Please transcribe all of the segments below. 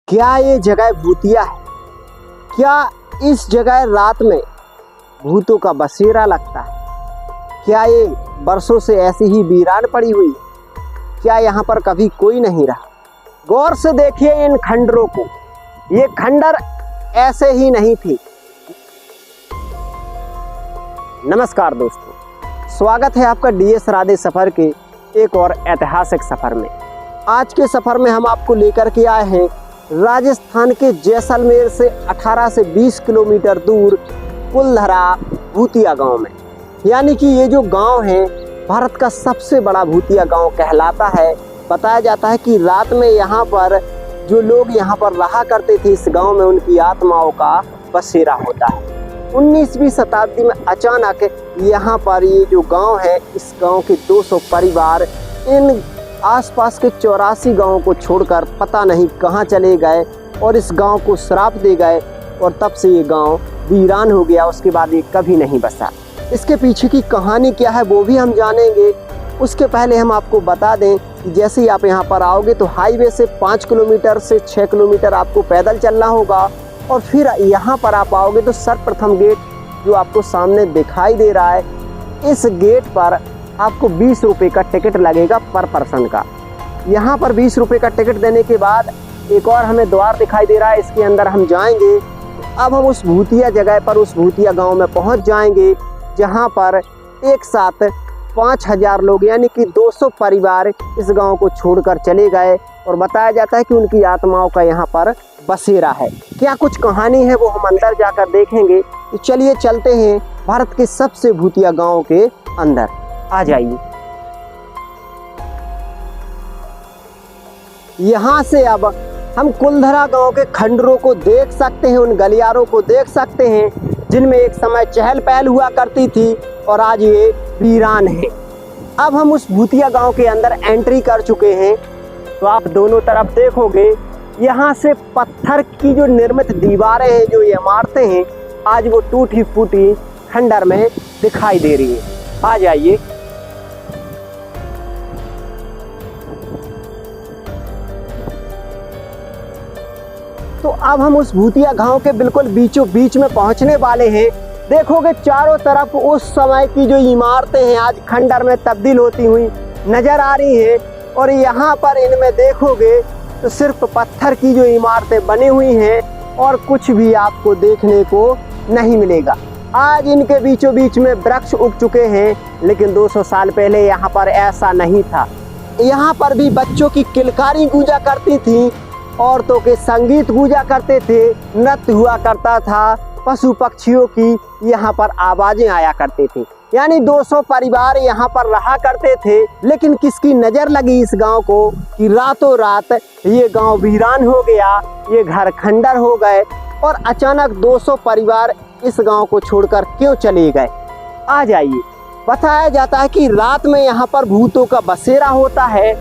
क्या ये जगह भूतिया है? क्या इस जगह रात में भूतों का बसेरा लगता है? क्या ये बरसों से ऐसी ही वीरान पड़ी हुई है? क्या यहाँ पर कभी कोई नहीं रहा? गौर से देखिए इन खंडरों को। ये खंडर ऐसे ही नहीं थी। नमस्कार दोस्तों, स्वागत है आपका डीएस राधे सफर के एक और ऐतिहासिक सफर में। आज के सफर में हम आपको लेकर के आए हैं राजस्थान के जैसलमेर से 18 से 20 किलोमीटर दूर कुलधरा भूतिया गांव में। यानी कि ये जो गांव है भारत का सबसे बड़ा भूतिया गांव कहलाता है। बताया जाता है कि रात में यहाँ पर जो लोग यहाँ पर रहा करते थे, इस गांव में उनकी आत्माओं का बसेरा होता है। 19वीं शताब्दी में अचानक यहाँ पर ये जो गांव है, इस गांव के 200 परिवार इन आसपास के 84 गांवों को छोड़कर पता नहीं कहां चले गए और इस गांव को श्राप दे गए और तब से ये गांव वीरान हो गया। उसके बाद ये कभी नहीं बसा। इसके पीछे की कहानी क्या है वो भी हम जानेंगे। उसके पहले हम आपको बता दें कि जैसे ही आप यहाँ पर आओगे तो हाईवे से 5 किलोमीटर से 6 किलोमीटर आपको पैदल चलना होगा और फिर यहाँ पर आप आओगे तो सर्वप्रथम गेट जो आपको सामने दिखाई दे रहा है, इस गेट पर आपको 20 रुपये का टिकट लगेगा पर पर्सन का। यहाँ पर 20 रुपये का टिकट देने के बाद एक और हमें द्वार दिखाई दे रहा है, इसके अंदर हम जाएंगे। अब हम उस भूतिया जगह पर, उस भूतिया गांव में पहुंच जाएंगे जहां पर एक साथ 5000 लोग यानी कि 200 परिवार इस गांव को छोड़कर चले गए और बताया जाता है कि उनकी आत्माओं का यहाँ पर बसेरा है। क्या कुछ कहानी है वो हम अंदर जाकर देखेंगे। तो चलिए चलते हैं भारत के सबसे भूतिया गाँव के अंदर। आ जाइए। यहाँ से अब हम कुलधरा गांव के खंडरों को देख सकते हैं, उन गलियारों को देख सकते हैं जिनमें एक समय चहल पहल हुआ करती थी और आज ये वीरान है। अब हम उस भूतिया गांव के अंदर एंट्री कर चुके हैं। तो आप दोनों तरफ देखोगे यहाँ से पत्थर की जो निर्मित दीवारें हैं, जो ये इमारतें हैं, आज वो टूटी फूटी खंडर में दिखाई दे रही है। आ जाइए। तो अब हम उस भूतिया गांव के बिल्कुल बीचों बीच में पहुंचने वाले हैं। देखोगे चारों तरफ उस समय की जो इमारतें हैं आज खंडर में तब्दील होती हुई नजर आ रही हैं और यहाँ पर इनमें देखोगे तो सिर्फ पत्थर की जो इमारतें बनी हुई हैं और कुछ भी आपको देखने को नहीं मिलेगा। आज इनके बीचों बीच में वृक्ष उग चुके हैं, लेकिन 200 साल पहले यहाँ पर ऐसा नहीं था। यहाँ पर भी बच्चों की किलकारी गूंजा करती थी, औरतों के संगीत गूंजा करते थे, नृत्य हुआ करता था, पशु पक्षियों की यहाँ पर आवाजें आया करती थी। यानी 200 परिवार यहाँ पर रहा करते थे। लेकिन किसकी नजर लगी इस गांव को कि रातों रात ये गांव वीरान हो गया, ये घर खंडर हो गए और अचानक 200 परिवार इस गांव को छोड़कर क्यों चले गए। आ जाइए। बताया जाता है कि रात में यहाँ पर भूतों का बसेरा होता है।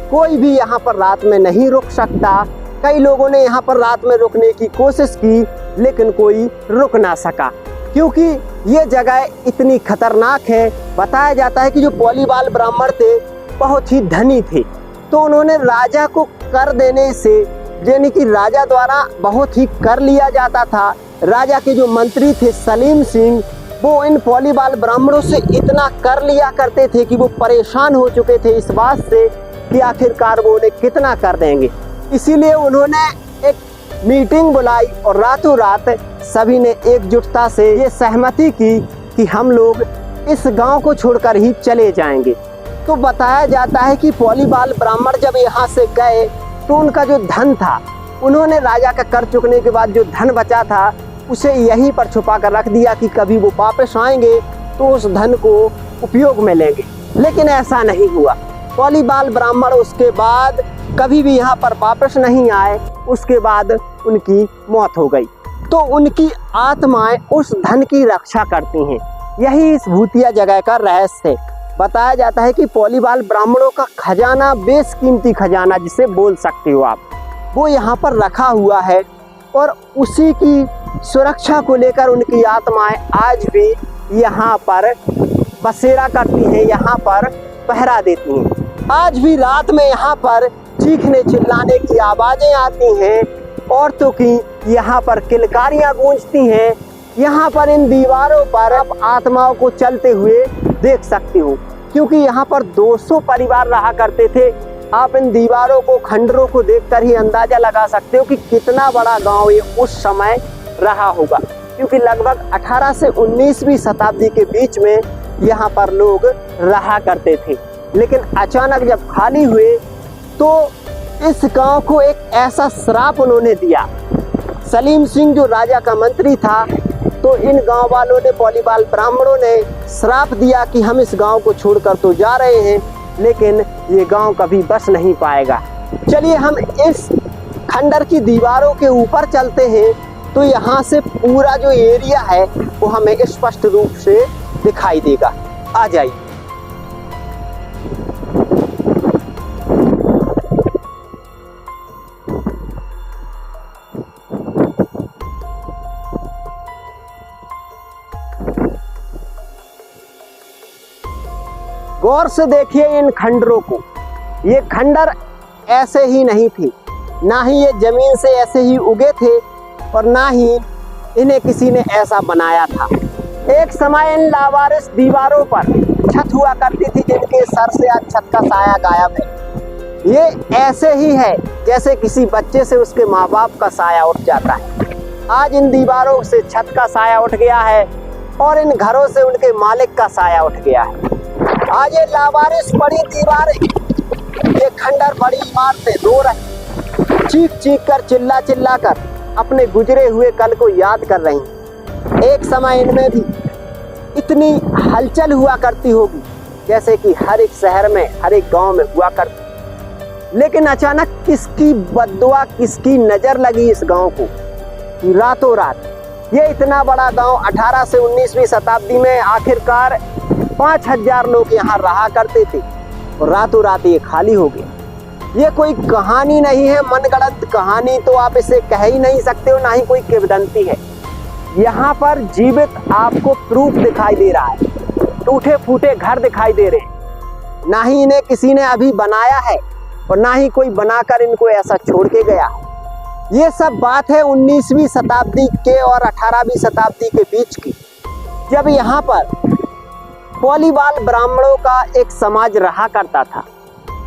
कोई भी यहाँ पर रात में नहीं रुक सकता। कई लोगों ने यहाँ पर रात में रुकने की कोशिश की, लेकिन कोई रुक ना सका क्योंकि ये जगह इतनी खतरनाक है। बताया जाता है कि जो पॉलीबाल ब्राह्मण थे बहुत ही धनी थे, तो उन्होंने राजा को कर देने से, यानी कि राजा द्वारा बहुत ही कर लिया जाता था। राजा के जो मंत्री थे सलीम सिंह, वो इन पॉलीबाल ब्राह्मणों से इतना कर लिया करते थे कि वो परेशान हो चुके थे इस बात से कि आखिरकार वो उन्हें कितना कर देंगे। इसीलिए उन्होंने एक मीटिंग बुलाई और रातों रात सभी ने एकजुटता से ये सहमति की कि हम लोग इस गांव को छोड़कर ही चले जाएंगे। तो बताया जाता है कि पॉलीबाल ब्राह्मण जब यहाँ से गए तो उनका जो धन था, उन्होंने राजा का कर चुकने के बाद जो धन बचा था उसे यहीं पर छुपा कर रख दिया कि कभी वो वापस आएंगे तो उस धन को उपयोग में लेंगे। लेकिन ऐसा नहीं हुआ। पॉलीबाल ब्राह्मण उसके बाद कभी भी यहाँ पर वापस नहीं आए। उसके बाद उनकी मौत हो गई। तो उनकी आत्माएं उस धन की रक्षा करती हैं। यही इस भूतिया जगह का रहस्य है। बताया जाता है कि पॉलीबाल ब्राह्मणों का खजाना, बेशकीमती खजाना जिसे बोल सकते हो आप, वो यहाँ पर रखा हुआ है और उसी की सुरक्षा को लेकर उनकी आत्माएं आज भी यहाँ पर बसेरा करती हैं, यहाँ पर पहरा देती हैं। आज भी रात में यहाँ पर चीखने चिल्लाने की आवाजें आती हैं औरतों की यहाँ पर किलकारियां गूंजती हैं। यहाँ पर इन दीवारों पर आप आत्माओं को चलते हुए देख सकते हो, क्योंकि यहाँ पर 200 परिवार रहा करते थे। आप इन दीवारों को, खंडरों को देखकर ही अंदाजा लगा सकते हो कि कितना बड़ा गांव ये उस समय रहा होगा, क्योंकि लगभग 18 से 19वीं शताब्दी के बीच में यहाँ पर लोग रहा करते थे। लेकिन अचानक जब खाली हुए तो इस गांव को एक ऐसा श्राप उन्होंने दिया। सलीम सिंह जो राजा का मंत्री था, तो इन गांव वालों ने, पौलीवाल ब्राह्मणों ने श्राप दिया कि हम इस गांव को छोड़कर तो जा रहे हैं, लेकिन ये गांव कभी बस नहीं पाएगा। चलिए हम इस खंडर की दीवारों के ऊपर चलते हैं, तो यहाँ से पूरा जो एरिया है वो हमें स्पष्ट रूप से दिखाई देगा। आ जाइए। गौर से देखिए इन खंडरों को। ये खंडर ऐसे ही नहीं थी, ना ही ये जमीन से ऐसे ही उगे थे और ना ही इन्हें किसी ने ऐसा बनाया था। एक समय इन लावारिस दीवारों पर छत हुआ करती थी, जिनके सर से आज छत का साया गायब है। ये ऐसे ही है जैसे किसी बच्चे से उसके माँ बाप का साया उठ जाता है। आज इन दीवारों से छत का साया उठ गया है और इन घरों से उनके मालिक का साया उठ गया है। आज ये लावारिस बड़ी दीवारें, ये खंडर, बड़ी इमारतें रो रही, चीख चीख कर, चिल्ला चिल्ला कर अपने गुजरे हुए कल को याद कर रही। एक समय इनमें भी इतनी हलचल हुआ करती होगी जैसे कि हर एक शहर में, हर एक गांव में हुआ करती। लेकिन अचानक किसकी बद्दुआ, किसकी नजर लगी इस गांव को कि रातों रात ये इतना बड़ा गांव 18 से 19वीं शताब्दी में आखिरकार 5000 लोग यहाँ रहा करते थे और रातों रात ये खाली हो गया। ये कोई कहानी नहीं है, मनगढ़ंत कहानी तो आप इसे कह ही नहीं सकते हो, ना ही कोई किंवदंती है। यहाँ पर जीवित आपको प्रूफ दिखाई दे रहा है, टूटे फूटे घर दिखाई दे रहे हैं। ना ही इन्हें किसी ने अभी बनाया है और ना ही कोई बनाकर इनको ऐसा छोड़ के गया। ये सब बात है 19वीं शताब्दी के और 18वीं शताब्दी के बीच की, जब यहाँ पर पौलीवाल ब्राह्मणों का एक समाज रहा करता था।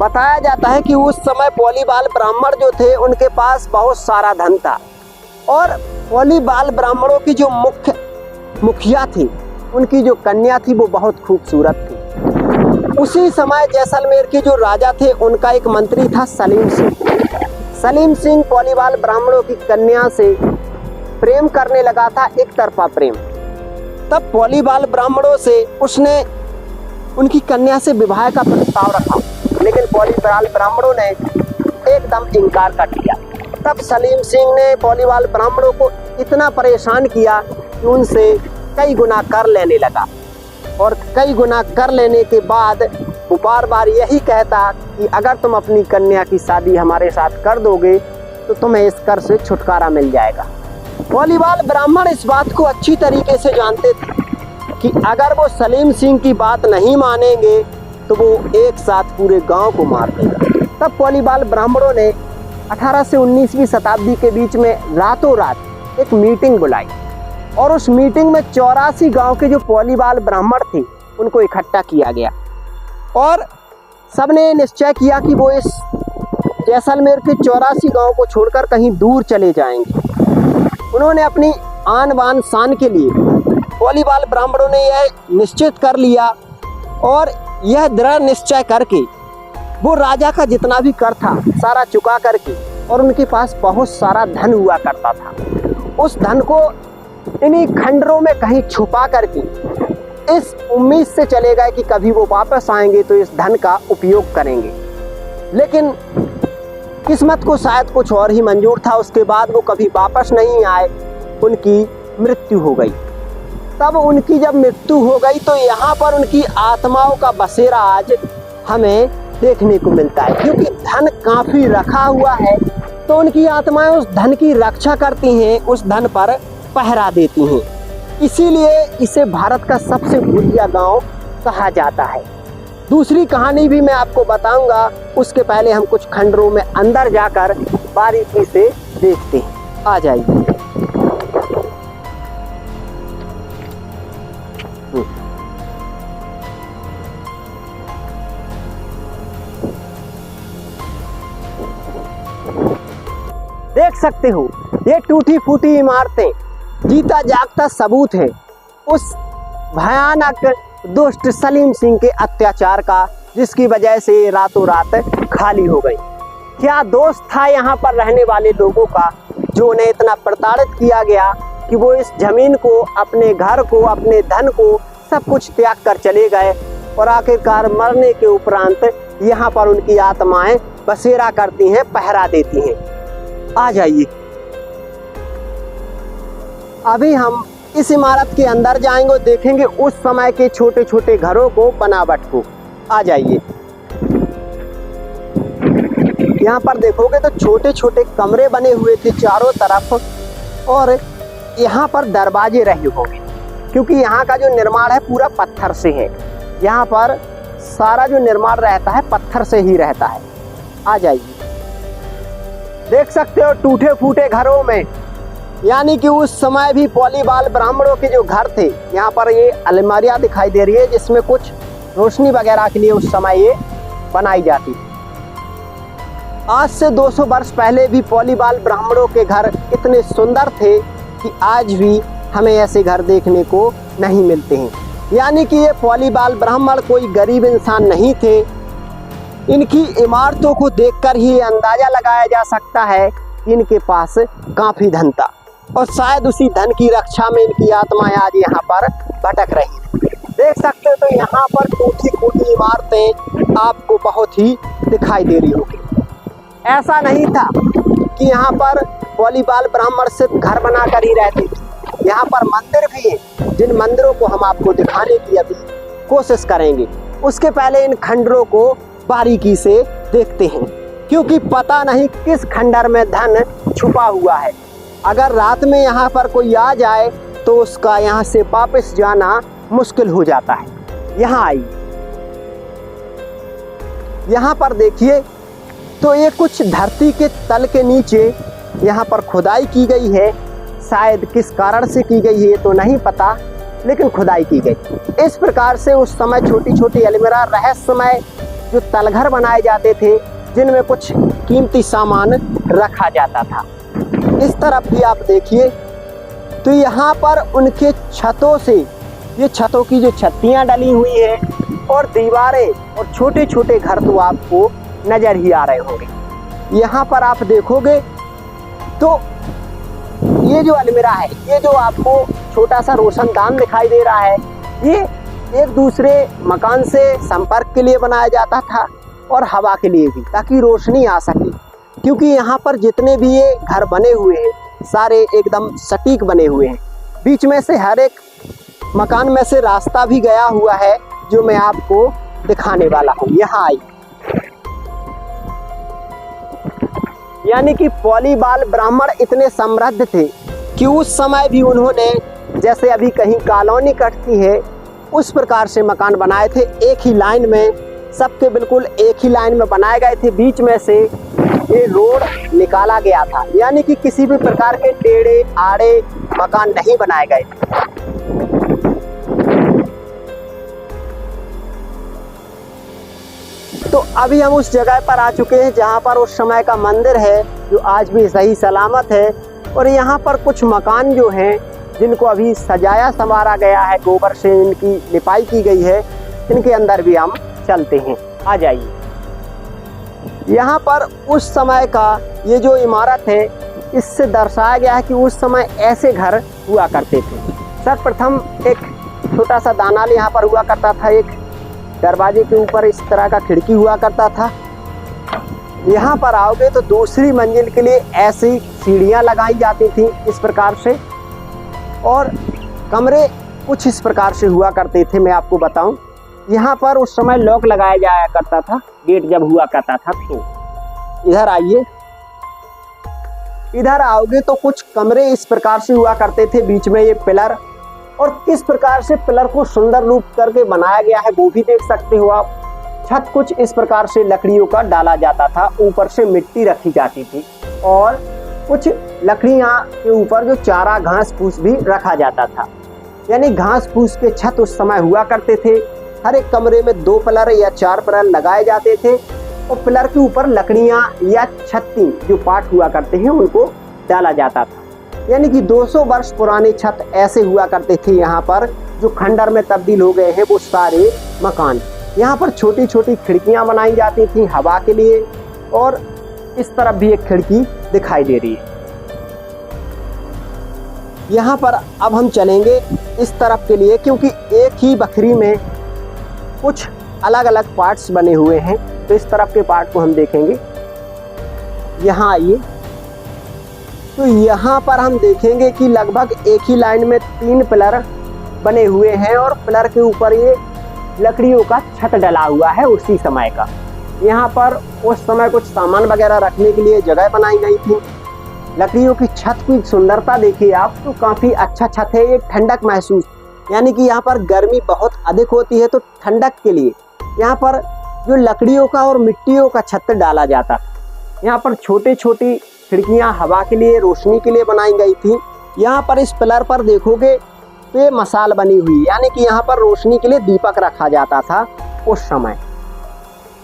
बताया जाता है कि उस समय पौलीवाल ब्राह्मण जो थे उनके पास बहुत सारा धन था और पौलीवाल ब्राह्मणों की जो मुखिया थी, उनकी जो कन्या थी वो बहुत खूबसूरत थी। उसी समय जैसलमेर के जो राजा थे उनका एक मंत्री था सलीम सिंह। सलीम सिंह पौलीवाल ब्राह्मणों की कन्या से प्रेम करने लगा था, एक तरफा प्रेम। तब पौलीवाल ब्राह्मणों से उसने उनकी कन्या से विवाह का प्रस्ताव रखा, लेकिन पौलीवाल ब्राह्मणों ने एकदम इनकार कर दिया। तब सलीम सिंह ने पौलीवाल ब्राह्मणों को इतना परेशान किया कि उनसे कई गुना कर लेने लगा और कई गुना कर लेने के बाद वो बार बार यही कहता कि अगर तुम अपनी कन्या की शादी हमारे साथ कर दोगे तो तुम्हें इस कर से छुटकारा मिल जाएगा। पौलीवाल ब्राह्मण इस बात को अच्छी तरीके से जानते थे कि अगर वो सलीम सिंह की बात नहीं मानेंगे तो वो एक साथ पूरे गांव को मार देगा। तब पौलीवाल ब्राह्मणों ने 18 से 19वीं शताब्दी के बीच में रातों रात एक मीटिंग बुलाई और उस मीटिंग में 84 गांव के जो पौलीवाल ब्राह्मण थे उनको इकट्ठा किया गया और सबने निश्चय किया कि वो इस जैसलमेर के 84 गांव को छोड़कर कहीं दूर चले जाएंगे। उन्होंने अपनी आन बान शान के लिए पौलीवाल ब्राह्मणों ने यह निश्चित कर लिया और यह दृढ़ निश्चय करके वो राजा का जितना भी कर था सारा चुका करके, और उनके पास बहुत सारा धन हुआ करता था, उस धन को इन्हीं खंडरों में कहीं छुपा करके इस उम्मीद से चले गए कि कभी वो वापस आएंगे तो इस धन का उपयोग करेंगे। लेकिन किस्मत को शायद कुछ और ही मंजूर था। उसके बाद वो कभी वापस नहीं आए, उनकी मृत्यु हो गई। तब उनकी जब मृत्यु हो गई तो यहाँ पर उनकी आत्माओं का बसेरा आज हमें देखने को मिलता है, क्योंकि धन काफी रखा हुआ है तो उनकी आत्माएं उस धन की रक्षा करती हैं, उस धन पर पहरा देती हैं। इसीलिए इसे भारत का सबसे भूतिया गांव कहा जाता है। दूसरी कहानी भी मैं आपको बताऊंगा, उसके पहले हम कुछ खंडरों में अंदर जाकर बारीकी से देखते हैं। आ जाइए। देख सकते हो ये टूटी फूटी इमारतें जीता जागता सबूत है उस भयानक दुष्ट सलीम सिंह के अत्याचार का, जिसकी वजह से रातों रात खाली हो गई। क्या दोस्त था यहाँ पर रहने वाले लोगों का, जो उन्हें इतना प्रताड़ित किया गया कि वो इस जमीन को, अपने घर को, अपने धन को, सब कुछ त्याग कर चले गए और आखिरकार मरने के उपरांत यहाँ पर उनकी आत्माएं बसेरा करती हैं, पहरा देती हैं। आ जाइए। अभी हम इस इमारत के अंदर जाएंगे और देखेंगे उस समय के छोटे छोटे घरों को, बनावट को। आ जाइए। यहाँ पर देखोगे तो छोटे छोटे कमरे बने हुए थे चारों तरफ, और यहाँ पर दरवाजे रहे होंगे, क्योंकि यहाँ का जो निर्माण है पूरा पत्थर से है। यहाँ पर सारा जो निर्माण रहता है पत्थर से ही रहता है। आ जाइए। देख सकते हो टूटे फूटे घरों में, यानी कि उस समय भी पॉलीबाल ब्राह्मणों के जो घर थे, यहाँ पर ये अलमारियाँ दिखाई दे रही है जिसमें कुछ रोशनी वगैरह के लिए उस समय ये बनाई जाती थी। आज से 200 वर्ष पहले भी पॉलीबाल ब्राह्मणों के घर इतने सुंदर थे कि आज भी हमें ऐसे घर देखने को नहीं मिलते हैं। यानी कि ये पॉलीबाल ब्राह्मण कोई गरीब इंसान नहीं थे। इनकी इमारतों को देखकर ही अंदाजा लगाया जा सकता है कि इनके पास काफी धन था, और शायद उसी धन की रक्षा में इनकी आत्माएं आज यहाँ पर भटक रही। देख सकते हो तो यहाँ पर टूटी फूटी इमारतें आपको बहुत ही दिखाई दे रही होगी। ऐसा नहीं था कि यहाँ पर पॉलीबाल ब्राह्मण सिर्फ घर बनाकर ही रहते थे। यहाँ पर मंदिर भी हैं, जिन मंदिरों को हम आपको दिखाने की अभी कोशिश करेंगे। उसके पहले इन खंडरों को बारीकी से देखते हैं, क्योंकि पता नहीं किस खंडर में धन छुपा हुआ है। अगर रात में यहाँ पर कोई आ जाए तो उसका यहाँ से वापस जाना मुश्किल हो जाता है। यहाँ आइए। यहाँ पर देखिए तो ये कुछ धरती के तल के नीचे यहाँ पर खुदाई की गई है। शायद किस कारण से की गई है तो नहीं पता, लेकिन खुदाई की गई। इस प्रकार से उस समय छोटी छोटी अलमीरा, रहस्यमय जो तलघर बनाए जाते थे, जिनमें कुछ कीमती सामान रखा जाता था। इस तरफ भी आप देखिए तो यहाँ पर उनके छतों से, ये छतों की जो छत्तियाँ डली हुई है और दीवारें और छोटे छोटे घर तो आपको नजर ही आ रहे होंगे। यहाँ पर आप देखोगे तो ये जो अलमीरा है, ये जो आपको छोटा सा रोशनदान दिखाई दे रहा है, ये एक दूसरे मकान से संपर्क के लिए बनाया जाता था और हवा के लिए भी, ताकि रोशनी आ सके। क्योंकि यहाँ पर जितने भी ये घर बने हुए हैं सारे एकदम सटीक बने हुए हैं। बीच में से हर एक मकान में से रास्ता भी गया हुआ है, जो मैं आपको दिखाने वाला हूँ। यहाँ आई। यानी कि पॉलीबाल ब्राह्मण इतने समृद्ध थे कि उस समय भी उन्होंने, जैसे अभी कहीं कॉलोनी कटती है उस प्रकार से मकान बनाए थे। एक ही लाइन में, सबके बिल्कुल एक ही लाइन में बनाए गए थे। बीच में से ये रोड निकाला गया था, यानी कि किसी भी प्रकार के टेढ़े आड़े मकान नहीं बनाए गए थे। तो अभी हम उस जगह पर आ चुके हैं जहाँ पर उस समय का मंदिर है, जो आज भी सही सलामत है। और यहाँ पर कुछ मकान जो हैं, जिनको अभी सजाया संवारा गया है, गोबर से इनकी लिपाई की गई है, इनके अंदर भी हम चलते हैं। आ जाइए। यहाँ पर उस समय का ये जो इमारत है, इससे दर्शाया गया है कि उस समय ऐसे घर हुआ करते थे। सर्वप्रथम एक छोटा सा दानाल यहाँ पर हुआ करता था, एक दरवाजे के ऊपर इस तरह का खिड़की हुआ करता था। यहाँ पर आओगे तो दूसरी मंजिल के लिए ऐसी सीढ़ियाँ लगाई जाती थी इस प्रकार से, और कमरे कुछ इस प्रकार से हुआ करते थे। मैं आपको बताऊं, यहाँ पर उस समय लॉक लगाया जाया करता था, गेट जब हुआ करता था। फिर इधर आइए। इधर आओगे तो कुछ कमरे इस प्रकार से हुआ करते थे, बीच में ये पिलर, और किस प्रकार से पिलर को सुंदर रूप करके बनाया गया है वो भी देख सकते हो आप। छत कुछ इस प्रकार से लकड़ियों का डाला जाता था, ऊपर से मिट्टी रखी जाती थी और कुछ लकड़ियां के ऊपर जो चारा घास फूस भी रखा जाता था। यानी घास फूस के छत उस समय हुआ करते थे। हर एक कमरे में 2 पिलर या 4 पिलर लगाए जाते थे और पिलर के ऊपर लकड़ियां या छत्ती जो पाट हुआ करते हैं उनको डाला जाता था। यानी कि 200 वर्ष पुराने छत ऐसे हुआ करते थे यहाँ पर, जो खंडर में तब्दील हो गए हैं वो सारे मकान। यहाँ पर छोटी छोटी खिड़कियाँ बनाई जाती थी हवा के लिए, और इस तरफ भी एक खिड़की दिखाई दे रही है। यहाँ पर अब हम चलेंगे इस तरफ के लिए, क्योंकि एक ही बखरी में कुछ अलग अलग पार्ट्स बने हुए हैं, तो इस तरफ के पार्ट को हम देखेंगे। यहाँ आइए, तो यहाँ पर हम देखेंगे कि लगभग एक ही लाइन में 3 पिलर बने हुए हैं और पिलर के ऊपर ये लकड़ियों का छत डला हुआ है उसी समय का। यहाँ पर उस समय कुछ सामान वगैरह रखने के लिए जगह बनाई गई थी। लकड़ियों की छत की सुंदरता देखिए आप, तो काफ़ी अच्छा छत है। एक ठंडक महसूस, यानी कि यहाँ पर गर्मी बहुत अधिक होती है, तो ठंडक के लिए यहाँ पर जो लकड़ियों का और मिट्टियों का छत डाला जाता। यहाँ पर छोटी छोटी खिड़कियाँ हवा के लिए, रोशनी के लिए बनाई गई थी। यहाँ पर इस पिलर पर देखोगे तो ये मसाल बनी हुई, यानी कि यहाँ पर रोशनी के लिए दीपक रखा जाता था उस समय।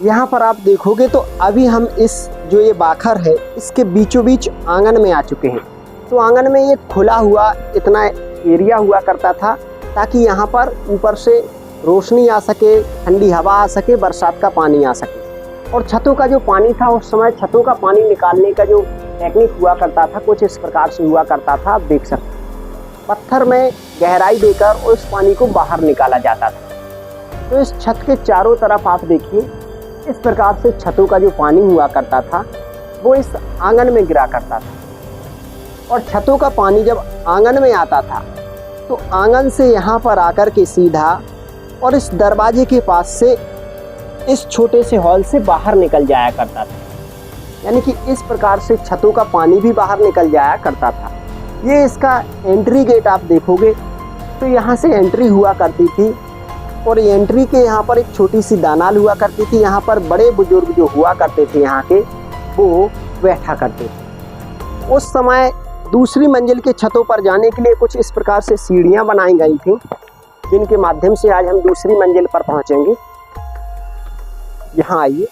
यहाँ पर आप देखोगे तो अभी हम इस जो ये बाखर है इसके बीचों बीच आंगन में आ चुके हैं। तो आंगन में ये खुला हुआ इतना एरिया हुआ करता था ताकि यहाँ पर ऊपर से रोशनी आ सके, ठंडी हवा आ सके, बरसात का पानी आ सके। और छतों का जो पानी था उस समय, छतों का पानी निकालने का जो टेक्निक हुआ करता था कुछ इस प्रकार से हुआ करता था। आप देख सकते हैं पत्थर में गहराई देकर उस पानी को बाहर निकाला जाता था। तो इस छत के चारों तरफ आप देखिए इस प्रकार से छतों का जो पानी हुआ करता था वो इस आंगन में गिरा करता था। और छतों का पानी जब आंगन में आता था तो आंगन से यहाँ पर आकर के सीधा और इस दरवाजे के पास से इस छोटे से हॉल से बाहर निकल जाया करता था। यानी कि इस प्रकार से छतों का पानी भी बाहर निकल जाया करता था। ये इसका एंट्री गेट आप देखोगे तो यहाँ से एंट्री हुआ करती थी, और एंट्री के यहाँ पर एक छोटी सी दानाल हुआ करती थी। यहाँ पर बड़े बुजुर्ग जो हुआ करते थे यहाँ के, वो बैठा करते थे। उस समय दूसरी मंजिल के छतों पर जाने के लिए कुछ इस प्रकार से सीढ़ियाँ बनाई गई थी, जिनके माध्यम से आज हम दूसरी मंजिल पर पहुँचेंगे। यहाँ आइए,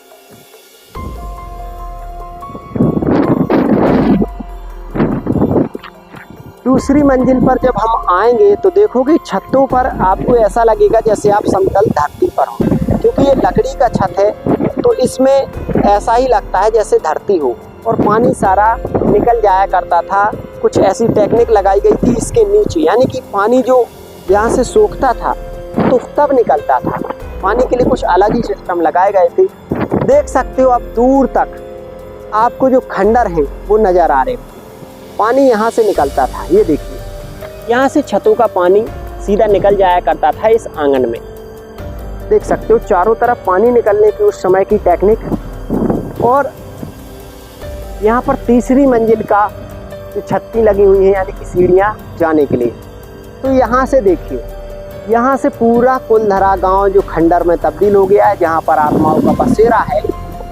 दूसरी मंजिल पर जब हम आएंगे तो देखोगे छतों पर आपको ऐसा लगेगा जैसे आप समतल धरती पर हो, क्योंकि ये लकड़ी का छत है तो इसमें ऐसा ही लगता है जैसे धरती हो। और पानी सारा निकल जाया करता था। कुछ ऐसी टेक्निक लगाई गई थी इसके नीचे, यानी कि पानी जो यहाँ से सोखता था तो तब निकलता था। पानी के लिए कुछ अलग ही सिस्टम लगाए गए थे। देख सकते हो आप दूर तक आपको जो खंडर हैं वो नज़र आ रहे हैं। पानी यहाँ से निकलता था, ये देखिए यहाँ से छतों का पानी सीधा निकल जाया करता था इस आंगन में। देख सकते हो चारों तरफ पानी निकलने की उस समय की टेक्निक। और यहाँ पर तीसरी मंजिल का जो छत्ती लगी हुई है, यानी कि सीढ़ियाँ जाने के लिए। तो यहाँ से देखिए, यहाँ से पूरा कुलधरा गांव जो खंडर में तब्दील हो गया है, जहाँ पर आत्माओं का बसेरा है,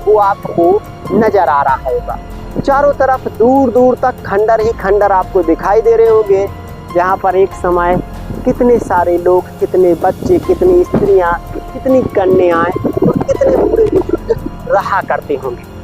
वो आपको नज़र आ रहा होगा। चारों तरफ दूर दूर तक खंडर ही खंडर आपको दिखाई दे रहे होंगे, जहाँ पर एक समय कितने सारे लोग, कितने बच्चे, कितनी स्त्रियाँ, कितनी कन्याएं और कितने बूढ़े बुजुर्ग रहा करते होंगे।